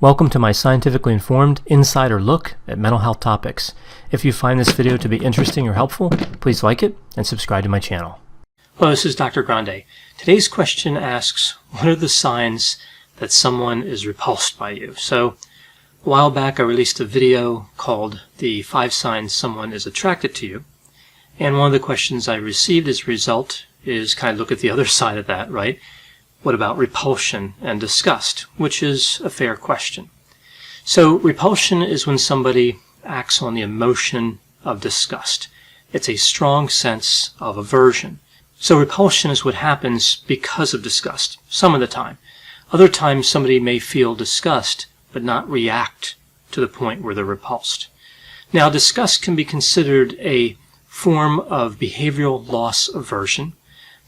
Welcome to my scientifically informed insider look at mental health topics. If you find this video to be interesting or helpful, please like it and subscribe to my channel. Hello, this is Dr. Grande. Today's question asks, what are the signs that someone is repulsed by you? So, a while back I released a video called The 5 Signs Someone is Attracted to You. And one of the questions I received as a result is kind of look at the other side of that, right? What about repulsion and disgust, which is a fair question. So repulsion is when somebody acts on the emotion of disgust. It's a strong sense of aversion. So repulsion is what happens because of disgust, some of the time. Other times somebody may feel disgust but not react to the point where they're repulsed. Now disgust can be considered a form of behavioral loss aversion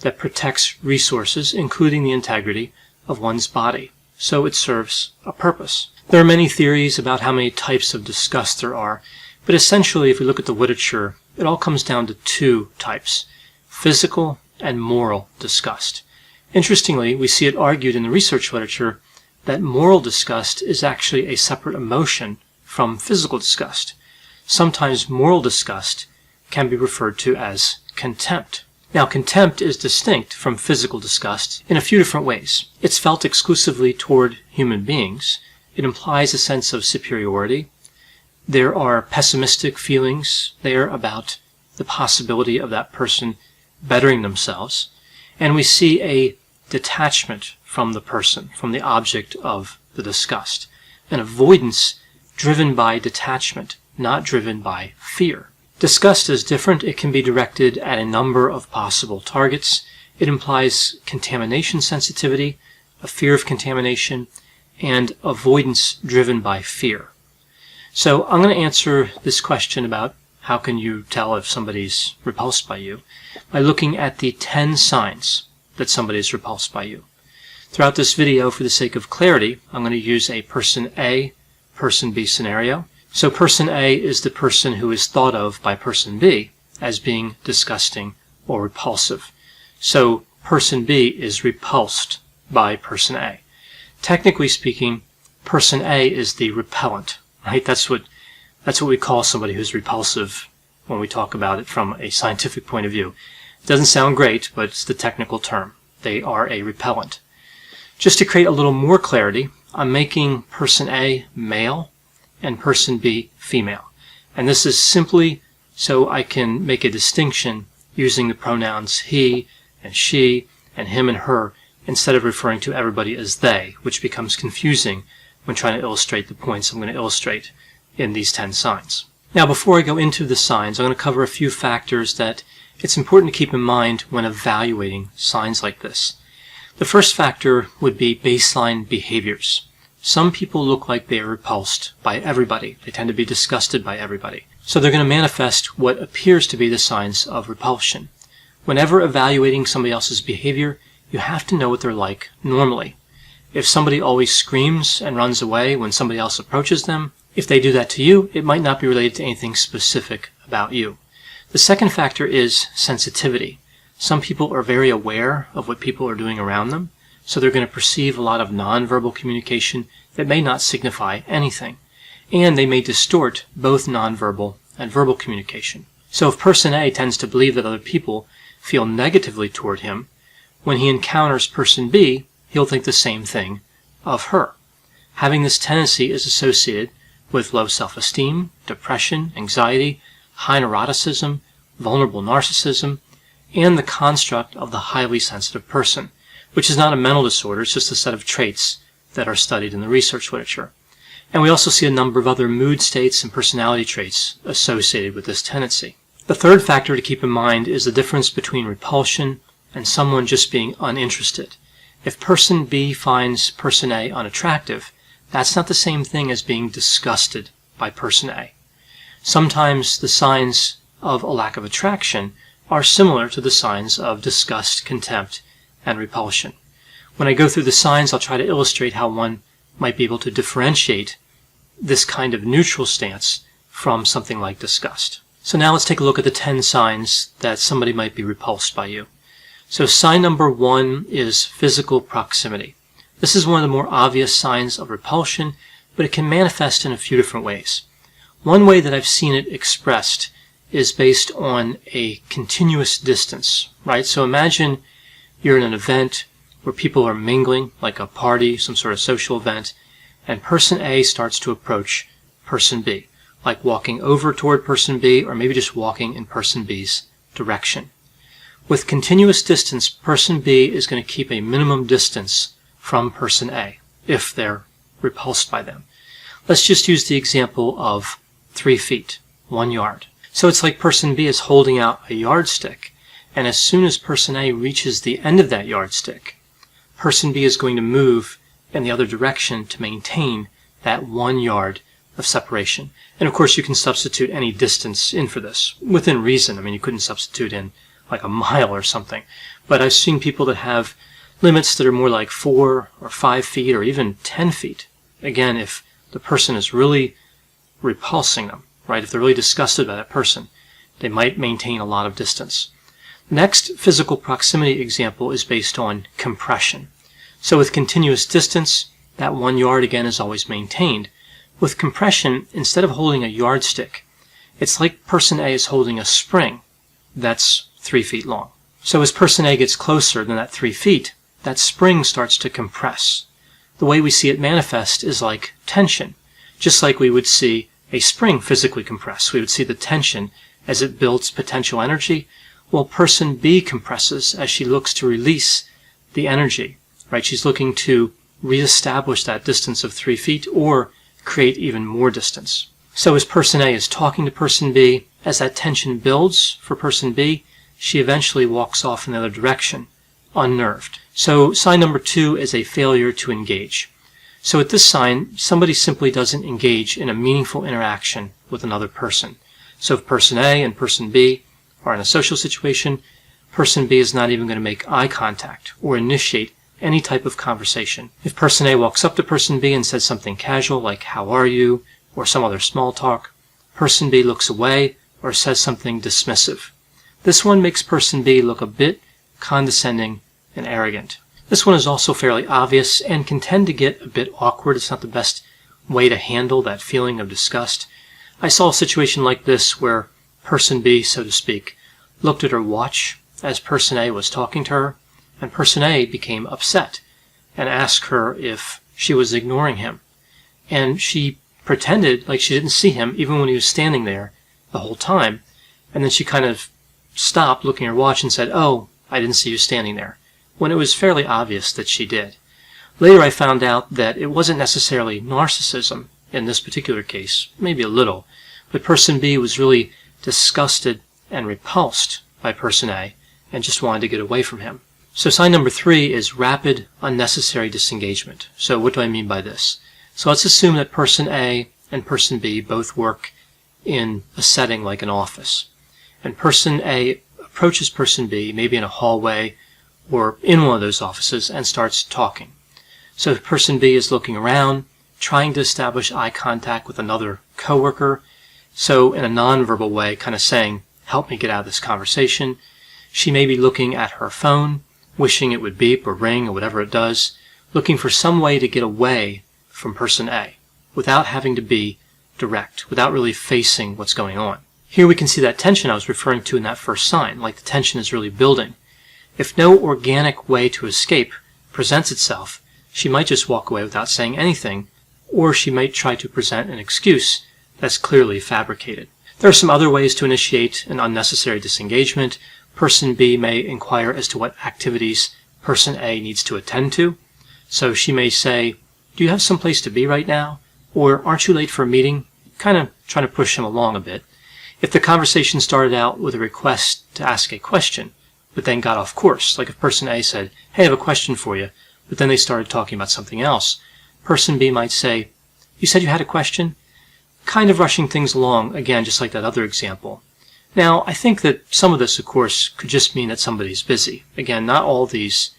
that protects resources, including the integrity of one's body. So it serves a purpose. There are many theories about how many types of disgust there are, but essentially if we look at the literature, it all comes down to 2 types, physical and moral disgust. Interestingly, we see it argued in the research literature that moral disgust is actually a separate emotion from physical disgust. Sometimes moral disgust can be referred to as contempt. Now, contempt is distinct from physical disgust in a few different ways. It's felt exclusively toward human beings. It implies a sense of superiority. There are pessimistic feelings there about the possibility of that person bettering themselves. And we see a detachment from the person, from the object of the disgust. An avoidance driven by detachment, not driven by fear. Disgust is different. It can be directed at a number of possible targets. It implies contamination sensitivity, a fear of contamination, and avoidance driven by fear. So I'm going to answer this question about how can you tell if somebody's repulsed by you by looking at the 10 signs that somebody is repulsed by you. Throughout this video, for the sake of clarity, I'm going to use a person A, person B scenario. So person A is the person who is thought of by person B as being disgusting or repulsive. So person B is repulsed by person A. Technically speaking, person A is the repellent, right? That's what we call somebody who's repulsive when we talk about it from a scientific point of view. It doesn't sound great, but it's the technical term. They are a repellent. Just to create a little more clarity, I'm making person A male and person B female. And this is simply so I can make a distinction using the pronouns he and she and him and her instead of referring to everybody as they, which becomes confusing when trying to illustrate the points I'm going to illustrate in these 10 signs. Now before I go into the signs, I'm going to cover a few factors that it's important to keep in mind when evaluating signs like this. The first factor would be baseline behaviors. Some people look like they are repulsed by everybody. They tend to be disgusted by everybody. So they're going to manifest what appears to be the signs of repulsion. Whenever evaluating somebody else's behavior, you have to know what they're like normally. If somebody always screams and runs away when somebody else approaches them, if they do that to you, it might not be related to anything specific about you. The second factor is sensitivity. Some people are very aware of what people are doing around them. So they're going to perceive a lot of nonverbal communication that may not signify anything. And they may distort both nonverbal and verbal communication. So if person A tends to believe that other people feel negatively toward him, when he encounters person B, he'll think the same thing of her. Having this tendency is associated with low self-esteem, depression, anxiety, high neuroticism, vulnerable narcissism, and the construct of the highly sensitive person, which is not a mental disorder, it's just a set of traits that are studied in the research literature. And we also see a number of other mood states and personality traits associated with this tendency. The third factor to keep in mind is the difference between repulsion and someone just being uninterested. If person B finds person A unattractive, that's not the same thing as being disgusted by person A. Sometimes the signs of a lack of attraction are similar to the signs of disgust, contempt, and repulsion. When I go through the signs, I'll try to illustrate how one might be able to differentiate this kind of neutral stance from something like disgust. So now let's take a look at the 10 signs that somebody might be repulsed by you. So sign number 1 is physical proximity. This is one of the more obvious signs of repulsion but it can manifest in a few different ways. One way that I've seen it expressed is based on a continuous distance, right? So imagine you're in an event where people are mingling, like a party, some sort of social event, and person A starts to approach person B, like walking over toward person B or maybe just walking in person B's direction. With continuous distance, person B is going to keep a minimum distance from person A if they're repulsed by them. Let's just use the example of 3 feet, 1 yard. So it's like person B is holding out a yardstick, and as soon as person A reaches the end of that yardstick, person B is going to move in the other direction to maintain that 1 yard of separation. And of course you can substitute any distance in for this, within reason. I mean, you couldn't substitute in like a mile or something. But I've seen people that have limits that are more like 4 or 5 feet or even 10 feet. Again, if the person is really repulsing them, right? If they're really disgusted by that person, they might maintain a lot of distance. Next physical proximity example is based on compression. So with continuous distance, that 1 yard again is always maintained. With compression, instead of holding a yardstick, it's like person A is holding a spring that's 3 feet long. So as person A gets closer than that 3 feet, that spring starts to compress. The way we see it manifest is like tension, just like we would see a spring physically compress. We would see the tension as it builds potential energy. Well, person B compresses as she looks to release the energy, right? She's looking to reestablish that distance of 3 feet or create even more distance. So as person A is talking to person B, as that tension builds for person B, she eventually walks off in the other direction, unnerved. So sign number 2 is a failure to engage. So at this sign, somebody simply doesn't engage in a meaningful interaction with another person. So if person A and person B are in a social situation, person B is not even going to make eye contact or initiate any type of conversation. If person A walks up to person B and says something casual like, "How are you?" or some other small talk, person B looks away or says something dismissive. This one makes person B look a bit condescending and arrogant. This one is also fairly obvious and can tend to get a bit awkward. It's not the best way to handle that feeling of disgust. I saw a situation like this where person B, so to speak, looked at her watch as person A was talking to her, and person A became upset and asked her if she was ignoring him. And she pretended like she didn't see him even when he was standing there the whole time. And then she kind of stopped looking at her watch and said, "Oh, I didn't see you standing there," when it was fairly obvious that she did. Later I found out that it wasn't necessarily narcissism in this particular case, maybe a little, but person B was really disgusted and repulsed by person A and just wanted to get away from him. So sign number 3 is rapid, unnecessary disengagement. So what do I mean by this? So let's assume that person A and person B both work in a setting like an office. And person A approaches person B, maybe in a hallway or in one of those offices, and starts talking. So person B is looking around, trying to establish eye contact with another coworker. So in a nonverbal way, kind of saying, "Help me get out of this conversation." She may be looking at her phone, wishing it would beep or ring or whatever it does, looking for some way to get away from person A without having to be direct, without really facing what's going on. Here we can see that tension I was referring to in that first sign, like the tension is really building. If no organic way to escape presents itself, she might just walk away without saying anything, or she might try to present an excuse that's clearly fabricated. There are some other ways to initiate an unnecessary disengagement. Person B may inquire as to what activities person A needs to attend to. So she may say, "Do you have some place to be right now?" Or, "Aren't you late for a meeting?" Kind of trying to push him along a bit. If the conversation started out with a request to ask a question, but then got off course, like if person A said, "Hey, I have a question for you," but then they started talking about something else, person B might say, "You said you had a question?" Kind of rushing things along, again, just like that other example. Now, I think that some of this, of course, could just mean that somebody's busy. Again, not all these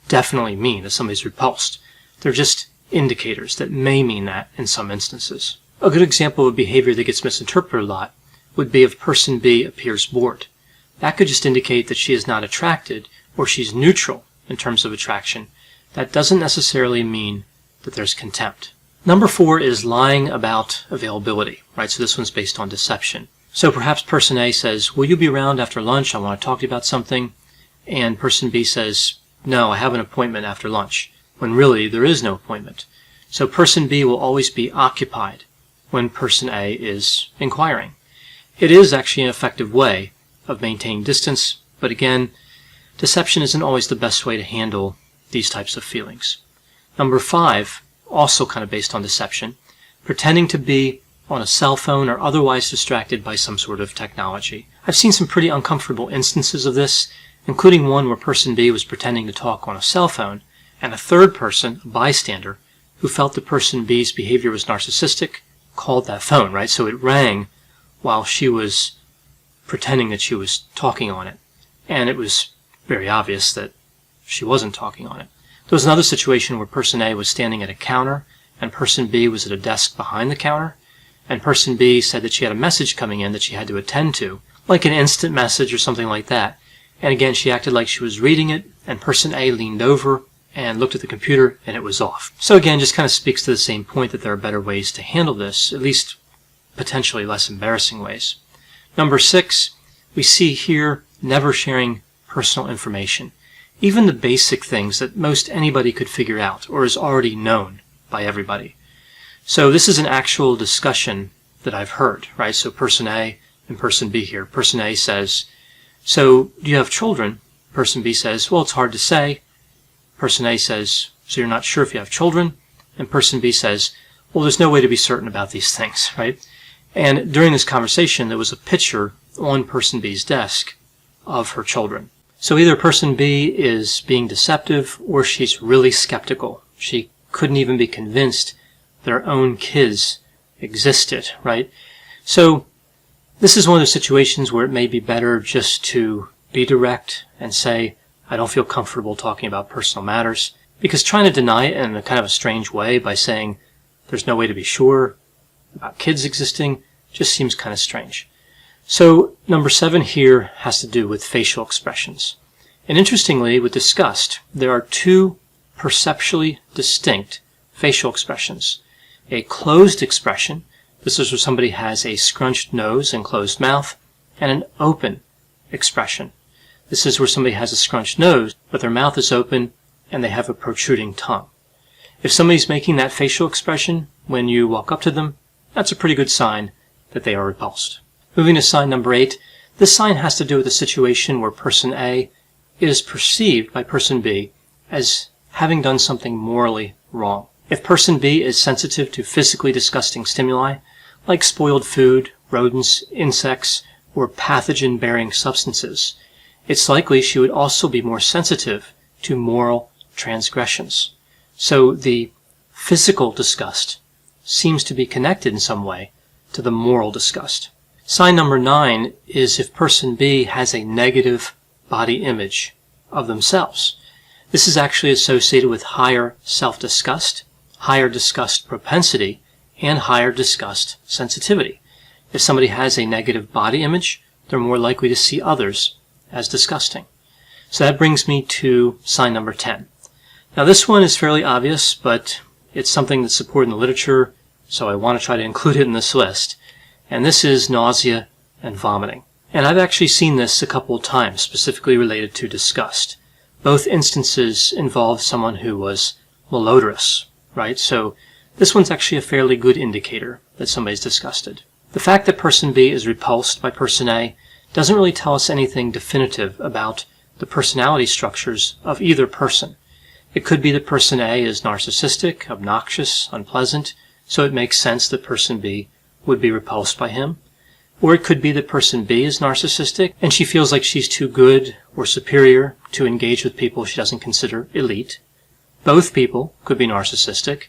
definitely mean that somebody's repulsed. They're just indicators that may mean that in some instances. A good example of behavior that gets misinterpreted a lot would be if person B appears bored. That could just indicate that she is not attracted, or she's neutral in terms of attraction. That doesn't necessarily mean that there's contempt. Number 4 is lying about availability, right? So this one's based on deception. So perhaps person A says, will you be around after lunch? I want to talk to you about something. And person B says, no, I have an appointment after lunch, when really there is no appointment. So person B will always be occupied when person A is inquiring. It is actually an effective way of maintaining distance, but again, deception isn't always the best way to handle these types of feelings. Number 5, also kind of based on deception, pretending to be on a cell phone or otherwise distracted by some sort of technology. I've seen some pretty uncomfortable instances of this, including one where person B was pretending to talk on a cell phone, and a third person, a bystander, who felt that person B's behavior was narcissistic, called that phone, right? So it rang while she was pretending that she was talking on it. And it was very obvious that she wasn't talking on it. There was another situation where person A was standing at a counter, and person B was at a desk behind the counter, and person B said that she had a message coming in that she had to attend to, like an instant message or something like that. And again, she acted like she was reading it, and person A leaned over and looked at the computer, and it was off. So again, just kind of speaks to the same point that there are better ways to handle this, at least potentially less embarrassing ways. Number 6, we see here never sharing personal information, even the basic things that most anybody could figure out or is already known by everybody. So this is an actual discussion that I've heard, right? So person A and person B here. Person A says, so do you have children? Person B says, well, it's hard to say. Person A says, so you're not sure if you have children? And person B says, well, there's no way to be certain about these things, right? And during this conversation, there was a picture on person B's desk of her children. So either person B is being deceptive or she's really skeptical. She couldn't even be convinced that her own kids existed, right? So this is one of those situations where it may be better just to be direct and say, I don't feel comfortable talking about personal matters, because trying to deny it in a kind of a strange way by saying there's no way to be sure about kids existing just seems kind of strange. So number 7 here has to do with facial expressions. And interestingly, with disgust, there are 2 perceptually distinct facial expressions. A closed expression, this is where somebody has a scrunched nose and closed mouth, and an open expression. This is where somebody has a scrunched nose, but their mouth is open and they have a protruding tongue. If somebody's making that facial expression when you walk up to them, that's a pretty good sign that they are repulsed. Moving to sign number 8, this sign has to do with a situation where person A is perceived by person B as having done something morally wrong. If person B is sensitive to physically disgusting stimuli, like spoiled food, rodents, insects, or pathogen-bearing substances, it's likely she would also be more sensitive to moral transgressions. So the physical disgust seems to be connected in some way to the moral disgust. Sign number 9 is if person B has a negative body image of themselves. This is actually associated with higher self-disgust, higher disgust propensity, and higher disgust sensitivity. If somebody has a negative body image, they're more likely to see others as disgusting. So that brings me to sign number 10. Now this one is fairly obvious, but it's something that's supported in the literature, so I want to try to include it in this list. And this is nausea and vomiting. And I've actually seen this a couple of times, specifically related to disgust. Both instances involve someone who was malodorous, right? So this one's actually a fairly good indicator that somebody's disgusted. The fact that person B is repulsed by person A doesn't really tell us anything definitive about the personality structures of either person. It could be that person A is narcissistic, obnoxious, unpleasant, so it makes sense that person B would be repulsed by him. Or it could be that person B is narcissistic and she feels like she's too good or superior to engage with people she doesn't consider elite. Both people could be narcissistic.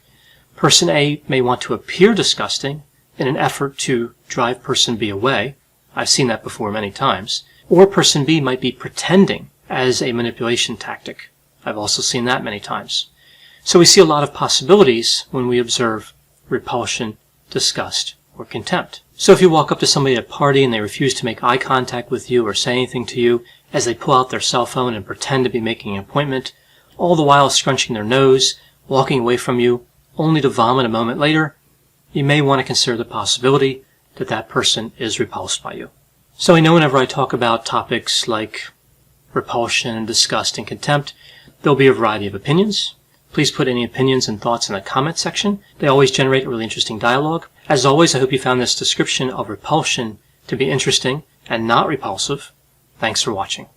Person A may want to appear disgusting in an effort to drive person B away. I've seen that before many times. Or person B might be pretending as a manipulation tactic. I've also seen that many times. So we see a lot of possibilities when we observe repulsion, disgust, or contempt. So if you walk up to somebody at a party and they refuse to make eye contact with you or say anything to you as they pull out their cell phone and pretend to be making an appointment, all the while scrunching their nose, walking away from you, only to vomit a moment later, you may want to consider the possibility that that person is repulsed by you. So I know whenever I talk about topics like repulsion, disgust, and contempt, there'll be a variety of opinions. Please put any opinions and thoughts in the comment section. They always generate a really interesting dialogue. As always, I hope you found this description of repulsion to be interesting and not repulsive. Thanks for watching.